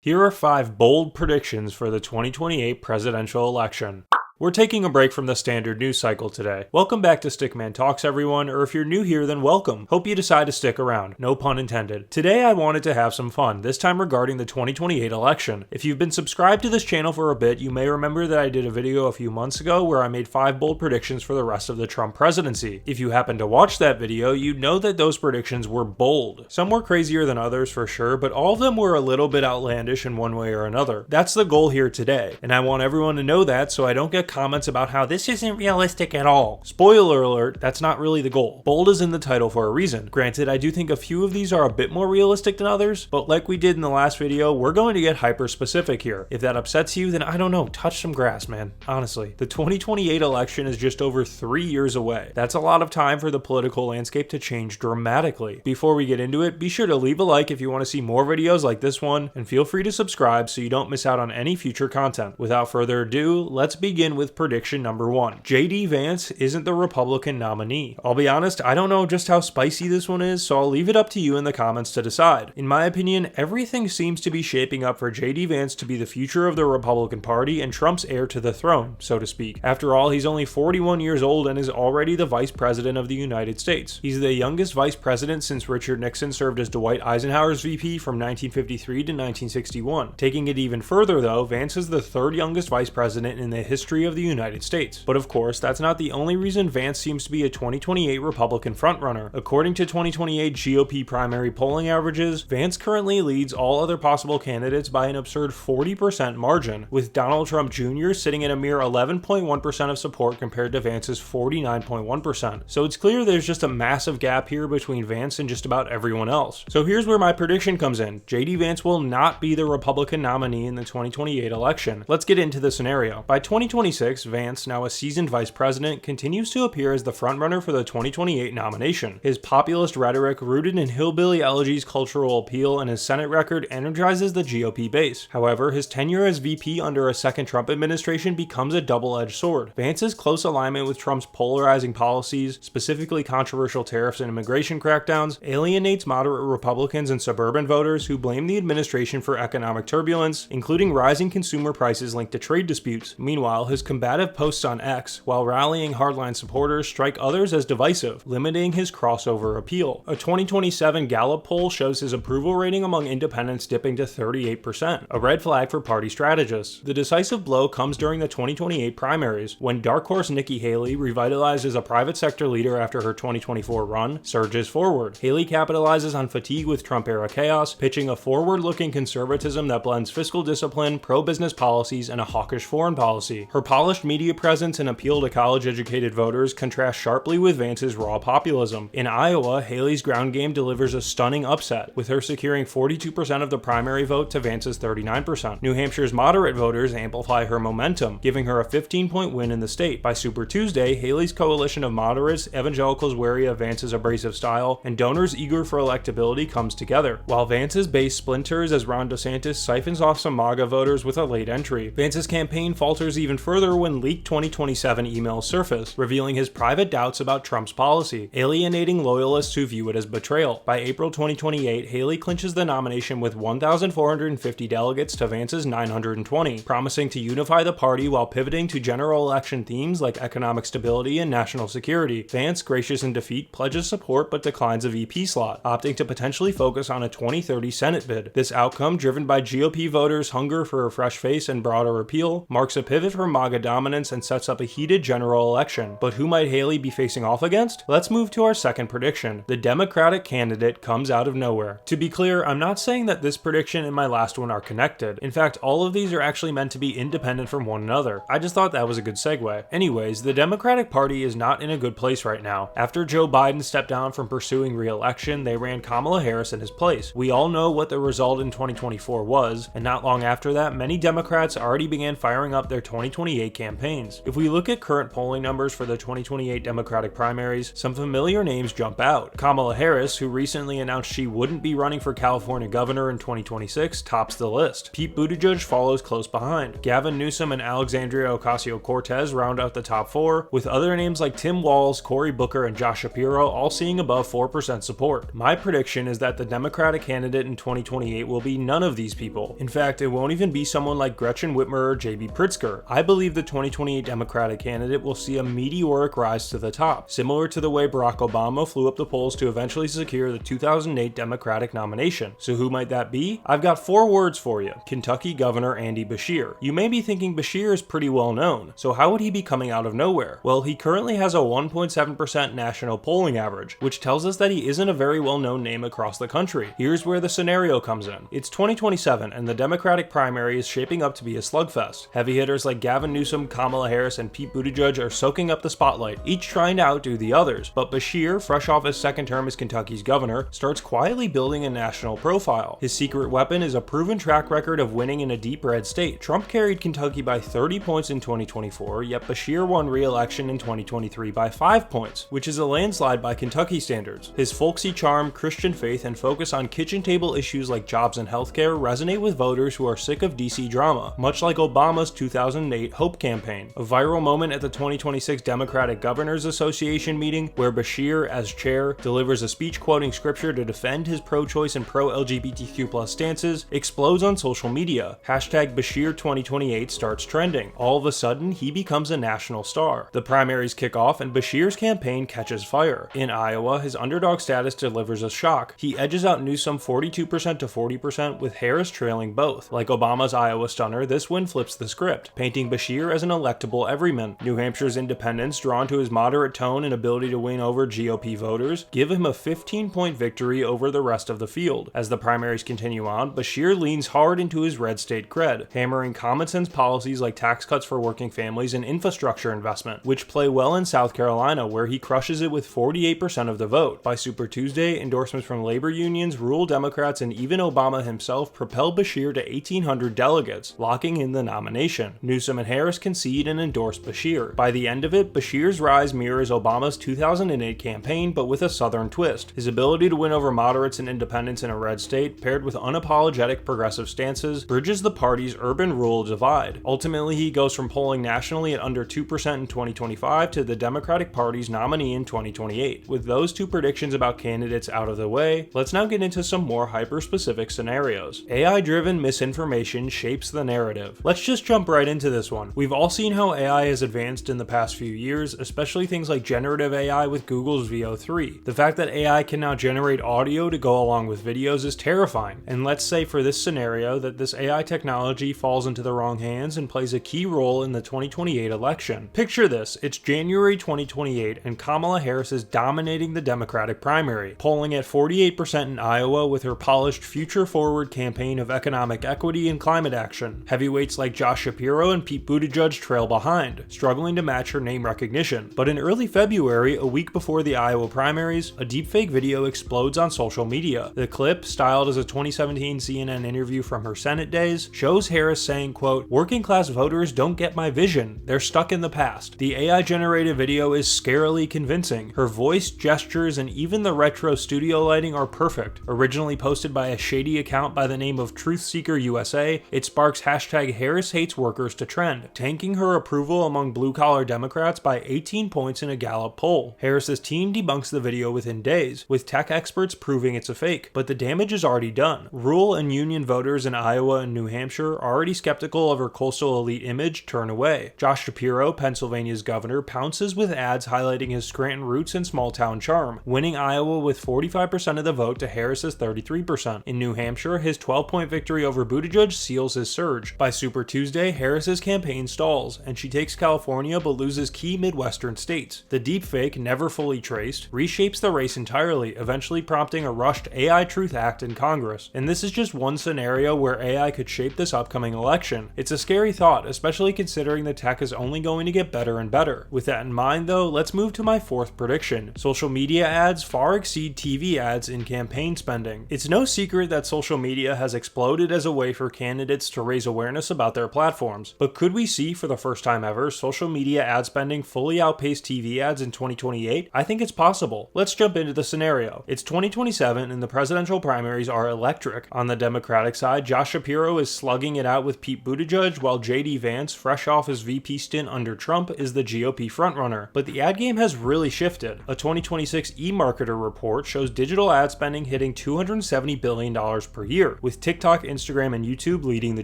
Here are 5 bold predictions for the 2028 presidential election. We're taking a break from the standard news cycle today. Welcome back to Stickman Talks, everyone, or if you're new here, then welcome. Hope you decide to stick around. No pun intended. Today I wanted to have some fun, this time regarding the 2028 election. If you've been subscribed to this channel for a bit, you may remember that I did a video a few months ago where I made 5 bold predictions for the rest of the Trump presidency. If you happen to watch that video, you'd know that those predictions were bold. Some were crazier than others for sure, but all of them were a little bit outlandish in one way or another. That's the goal here today, and I want everyone to know that so I don't get comments about how this isn't realistic at all. Spoiler alert, that's not really the goal. Bold is in the title for a reason. Granted, I do think a few of these are a bit more realistic than others, but like we did in the last video, we're going to get hyper specific here. If that upsets you, then I don't know, touch some grass, man. Honestly, the 2028 election is just over 3 years away. That's a lot of time for the political landscape to change dramatically. Before we get into it, be sure to leave a like if you want to see more videos like this one, and feel free to subscribe so you don't miss out on any future content. Without further ado, let's begin with prediction number 1. J.D. Vance isn't the Republican nominee. I'll be honest, I don't know just how spicy this one is, so I'll leave it up to you in the comments to decide. In my opinion, everything seems to be shaping up for J.D. Vance to be the future of the Republican Party and Trump's heir to the throne, so to speak. After all, he's only 41 years old and is already the Vice President of the United States. He's the youngest Vice President since Richard Nixon served as Dwight Eisenhower's VP from 1953 to 1961. Taking it even further though, Vance is the 3rd youngest Vice President in the history of the United States. But of course, that's not the only reason Vance seems to be a 2028 Republican frontrunner. According to 2028 GOP primary polling averages, Vance currently leads all other possible candidates by an absurd 40% margin, with Donald Trump Jr. sitting at a mere 11.1% of support compared to Vance's 49.1%. So it's clear there's just a massive gap here between Vance and just about everyone else. So here's where my prediction comes in. J.D. Vance will not be the Republican nominee in the 2028 election. Let's get into the scenario. By 2026, Vance, now a seasoned vice president, continues to appear as the frontrunner for the 2028 nomination. His populist rhetoric, rooted in hillbilly elegies, cultural appeal, and his Senate record energizes the GOP base. However, his tenure as VP under a second Trump administration becomes a double-edged sword. Vance's close alignment with Trump's polarizing policies, specifically controversial tariffs and immigration crackdowns, alienates moderate Republicans and suburban voters who blame the administration for economic turbulence, including rising consumer prices linked to trade disputes. Meanwhile, his combative posts on X, while rallying hardline supporters, strike others as divisive, limiting his crossover appeal. A 2027 Gallup poll shows his approval rating among independents dipping to 38%, a red flag for party strategists. The decisive blow comes during the 2028 primaries, when dark horse Nikki Haley, revitalized as a private sector leader after her 2024 run, surges forward. Haley capitalizes on fatigue with Trump-era chaos, pitching a forward-looking conservatism that blends fiscal discipline, pro-business policies, and a hawkish foreign policy. Her polished media presence and appeal to college-educated voters contrast sharply with Vance's raw populism. In Iowa, Haley's ground game delivers a stunning upset, with her securing 42% of the primary vote to Vance's 39%. New Hampshire's moderate voters amplify her momentum, giving her a 15-point win in the state. By Super Tuesday, Haley's coalition of moderates, evangelicals wary of Vance's abrasive style, and donors eager for electability comes together, while Vance's base splinters as Ron DeSantis siphons off some MAGA voters with a late entry. Vance's campaign falters even further when leaked 2027 emails surface, revealing his private doubts about Trump's policy, alienating loyalists who view it as betrayal. By April 2028, Haley clinches the nomination with 1,450 delegates to Vance's 920, promising to unify the party while pivoting to general election themes like economic stability and national security. Vance, gracious in defeat, pledges support but declines a VP slot, opting to potentially focus on a 2030 Senate bid. This outcome, driven by GOP voters' hunger for a fresh face and broader appeal, marks a pivot from MAGA dominance and sets up a heated general election. But who might Haley be facing off against? Let's move to our second prediction. The Democratic candidate comes out of nowhere. To be clear, I'm not saying that this prediction and my last one are connected. In fact, all of these are actually meant to be independent from one another. I just thought that was a good segue. Anyways, the Democratic Party is not in a good place right now. After Joe Biden stepped down from pursuing re-election, they ran Kamala Harris in his place. We all know what the result in 2024 was, and not long after that, many Democrats already began firing up their 2028 2028 campaigns. If we look at current polling numbers for the 2028 Democratic primaries, some familiar names jump out. Kamala Harris, who recently announced she wouldn't be running for California governor in 2026, tops the list. Pete Buttigieg follows close behind. Gavin Newsom and Alexandria Ocasio-Cortez round out the top 4, with other names like Tim Walz, Cory Booker, and Josh Shapiro all seeing above 4% support. My prediction is that the Democratic candidate in 2028 will be none of these people. In fact, it won't even be someone like Gretchen Whitmer or J.B. Pritzker. I believe the 2028 Democratic candidate will see a meteoric rise to the top, similar to the way Barack Obama flew up the polls to eventually secure the 2008 Democratic nomination. So who might that be? I've got 4 words for you: Kentucky Governor Andy Beshear. You may be thinking Beshear is pretty well known, so how would he be coming out of nowhere? Well, he currently has a 1.7% national polling average, which tells us that he isn't a very well-known name across the country. Here's where the scenario comes in. It's 2027 and the Democratic primary is shaping up to be a slugfest. Heavy hitters like Gavin Newsom, Kamala Harris, and Pete Buttigieg are soaking up the spotlight, each trying to outdo the others, but Beshear, fresh off his second term as Kentucky's governor, starts quietly building a national profile. His secret weapon is a proven track record of winning in a deep red state. Trump carried Kentucky by 30 points in 2024, yet Beshear won re-election in 2023 by 5 points, which is a landslide by Kentucky standards. His folksy charm, Christian faith, and focus on kitchen table issues like jobs and healthcare resonate with voters who are sick of DC drama, much like Obama's 2008 Hope campaign. A viral moment at the 2026 Democratic Governors Association meeting, where Beshear, as chair, delivers a speech quoting scripture to defend his pro-choice and pro-LGBTQ+ stances, explodes on social media. Hashtag Beshear2028 starts trending. All of a sudden, he becomes a national star. The primaries kick off and Beshear's campaign catches fire. In Iowa, his underdog status delivers a shock. He edges out Newsom 42% to 40%, with Harris trailing both. Like Obama's Iowa stunner, this win flips the script, painting Beshear as an electable everyman. New Hampshire's independents, drawn to his moderate tone and ability to win over GOP voters, give him a 15-point victory over the rest of the field. As the primaries continue on, Beshear leans hard into his red state cred, hammering common sense policies like tax cuts for working families and infrastructure investment, which play well in South Carolina, where he crushes it with 48% of the vote. By Super Tuesday, endorsements from labor unions, rural Democrats, and even Obama himself propel Beshear to 1,800 delegates, locking in the nomination. Newsom and Harris concede and endorse Beshear. By the end of it, Beshear's rise mirrors Obama's 2008 campaign, but with a southern twist. His ability to win over moderates and independents in a red state, paired with unapologetic progressive stances, bridges the party's urban-rural divide. Ultimately, he goes from polling nationally at under 2% in 2025 to the Democratic Party's nominee in 2028. With those 2 predictions about candidates out of the way, let's now get into some more hyper-specific scenarios. AI-driven misinformation shapes the narrative. Let's just jump right into this one. We've all seen how AI has advanced in the past few years, especially things like generative AI with Google's Veo 3. The fact that AI can now generate audio to go along with videos is terrifying, and let's say for this scenario that this AI technology falls into the wrong hands and plays a key role in the 2028 election. Picture this, it's January 2028 and Kamala Harris is dominating the Democratic primary, polling at 48% in Iowa with her polished future-forward campaign of economic equity and climate action. Heavyweights like Josh Shapiro and Pete Buttigieg trail behind, struggling to match her name recognition. But in early February, a week before the Iowa primaries, a deepfake video explodes on social media. The clip, styled as a 2017 CNN interview from her Senate days, shows Harris saying, quote, "Working-class voters don't get my vision. They're stuck in the past." The AI-generated video is scarily convincing. Her voice, gestures, and even the retro studio lighting are perfect. Originally posted by a shady account by the name of Truthseeker USA, it sparks hashtag Harris hates workers to trend, tanking her approval among blue-collar Democrats by 18 points in a Gallup poll. Harris's team debunks the video within days, with tech experts proving it's a fake, but the damage is already done. Rural and union voters in Iowa and New Hampshire, already skeptical of her coastal elite image, turn away. Josh Shapiro, Pennsylvania's governor, pounces with ads highlighting his Scranton roots and small-town charm, winning Iowa with 45% of the vote to Harris's 33%. In New Hampshire, his 12-point victory over Buttigieg seals his surge. By Super Tuesday, Harris's campaign stalls, and she takes California but loses key Midwestern states. The deepfake, never fully traced, reshapes the race entirely, eventually prompting a rushed AI Truth Act in Congress. And this is just one scenario where AI could shape this upcoming election. It's a scary thought, especially considering the tech is only going to get better and better. With that in mind though, let's move to my 4th prediction. Social media ads far exceed TV ads in campaign spending. It's no secret that social media has exploded as a way for candidates to raise awareness about their platforms, but could we see, for the first time ever, social media ad spending fully outpace TV ads in 2028? I think it's possible. Let's jump into the scenario. It's 2027 and the presidential primaries are electric. On the Democratic side, Josh Shapiro is slugging it out with Pete Buttigieg, while J.D. Vance, fresh off his VP stint under Trump, is the GOP frontrunner. But the ad game has really shifted. A 2026 eMarketer report shows digital ad spending hitting $270 billion per year, with TikTok, Instagram, and YouTube leading the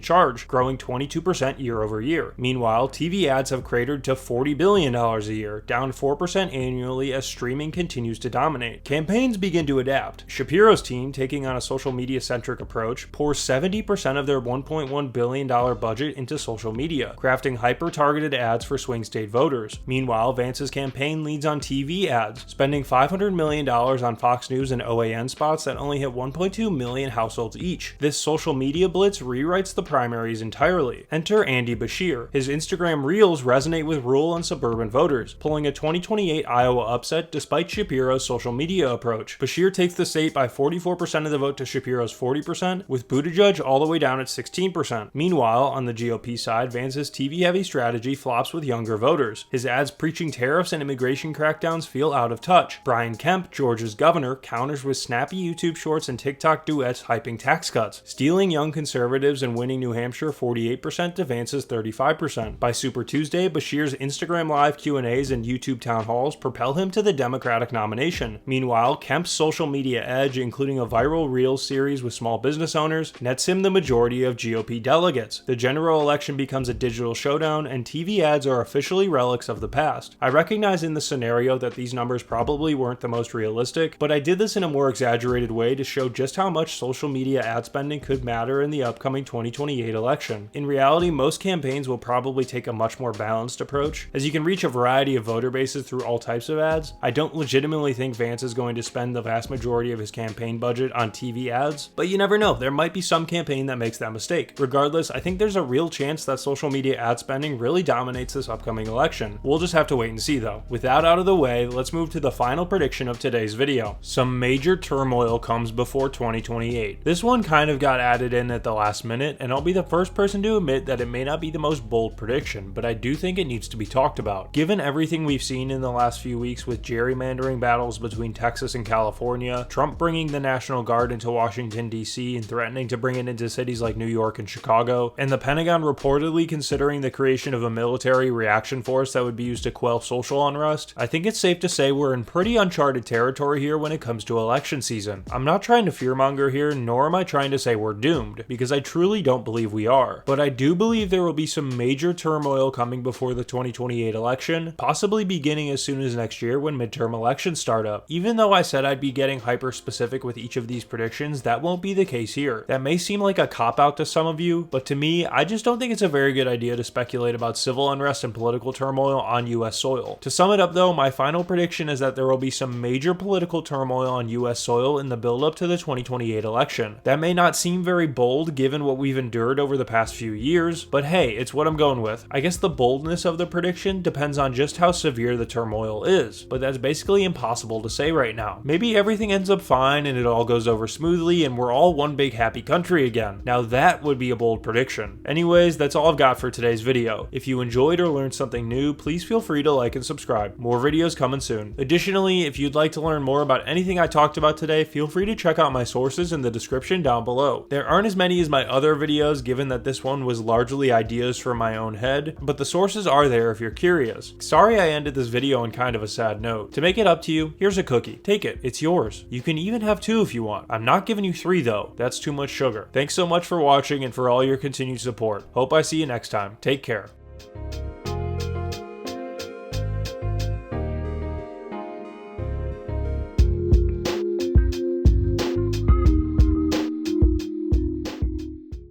charge, growing 22% year over year. Meanwhile, TV ads have cratered to $40 billion a year, down 4% annually as streaming continues to dominate. Campaigns begin to adapt. Shapiro's team, taking on a social media-centric approach, pours 70% of their $1.1 billion budget into social media, crafting hyper-targeted ads for swing state voters. Meanwhile, Vance's campaign leads on TV ads, spending $500 million on Fox News and OAN spots that only hit 1.2 million households each. This social media blitz rewrites the primaries entirely. Enter Andy Beshear. His Instagram Reels resonate with rural and suburban voters, pulling a 2028 Iowa upset despite Shapiro's social media approach. Beshear takes the state by 44% of the vote to Shapiro's 40%, with Buttigieg all the way down at 16%. Meanwhile, on the GOP side, Vance's TV-heavy strategy flops with younger voters. His ads preaching tariffs and immigration crackdowns feel out of touch. Brian Kemp, Georgia's governor, counters with snappy YouTube shorts and TikTok duets hyping tax cuts, stealing young conservatives and winning New Hampshire 48% to Vance's 35%. By Super Tuesday, Beshear's Instagram Live Q&As and YouTube town halls propel him to the Democratic nomination. Meanwhile, Kemp's social media edge, including a viral Reels series with small business owners, nets him the majority of GOP delegates. The general election becomes a digital showdown, and TV ads are officially relics of the past. I recognize in the scenario that these numbers probably weren't the most realistic, but I did this in a more exaggerated way to show just how much social media ad spending could matter in the upcoming 2028 election. In reality, most campaigns will probably take a much more balanced approach, as you can reach a variety of voter bases through all types of ads. I don't legitimately think Vance is going to spend the vast majority of his campaign budget on TV ads, but you never know, there might be some campaign that makes that mistake. Regardless, I think there's a real chance that social media ad spending really dominates this upcoming election. We'll just have to wait and see though. With that out of the way, let's move to the final prediction of today's video. Some major turmoil comes before 2028. This one kind of got added in at the last minute, and I'll be the first person to admit that it may not be the most bold prediction, but I do think it needs to be talked about. Given everything we've seen in the last few weeks with gerrymandering battles between Texas and California, Trump bringing the National Guard into Washington, D.C. and threatening to bring it into cities like New York and Chicago, and the Pentagon reportedly considering the creation of a military reaction force that would be used to quell social unrest, I think it's safe to say we're in pretty uncharted territory here when it comes to election season. I'm not trying to fearmonger here, nor am I trying to say we're doomed, because I truly don't believe we are. But I do believe there will be some major turmoil coming before the 2028 election, possibly beginning as soon as next year when midterm elections start up. Even though I said I'd be getting hyper specific with each of these predictions, that won't be the case here. That may seem like a cop-out to some of you, but to me, I just don't think it's a very good idea to speculate about civil unrest and political turmoil on US soil. To sum it up though, my final prediction is that there will be some major political turmoil on US soil in the build-up to the 2028 election. That may not seem very bold given what we've endured over the past few years, but hey, it's what I'm going with. I guess the boldness of the prediction depends on just how severe the turmoil is, but that's basically impossible to say right now. Maybe everything ends up fine and it all goes over smoothly and we're all one big happy country again. Now that would be a bold prediction. Anyways, that's all I've got for today's video. If you enjoyed or learned something new, please feel free to like and subscribe. More videos coming soon. Additionally, if you'd like to learn more about anything I talked about today, feel free to check out my sources in the description down below. There aren't as many as my other videos given that this one was largely ideas from my own head, but the sources are there if you're curious. Sorry I ended this video on kind of a sad note. To make it up to you, here's a cookie. Take it, it's yours. You can even have 2 if you want. I'm not giving you 3 though, that's too much sugar. Thanks so much for watching and for all your continued support. Hope I see you next time. Take care.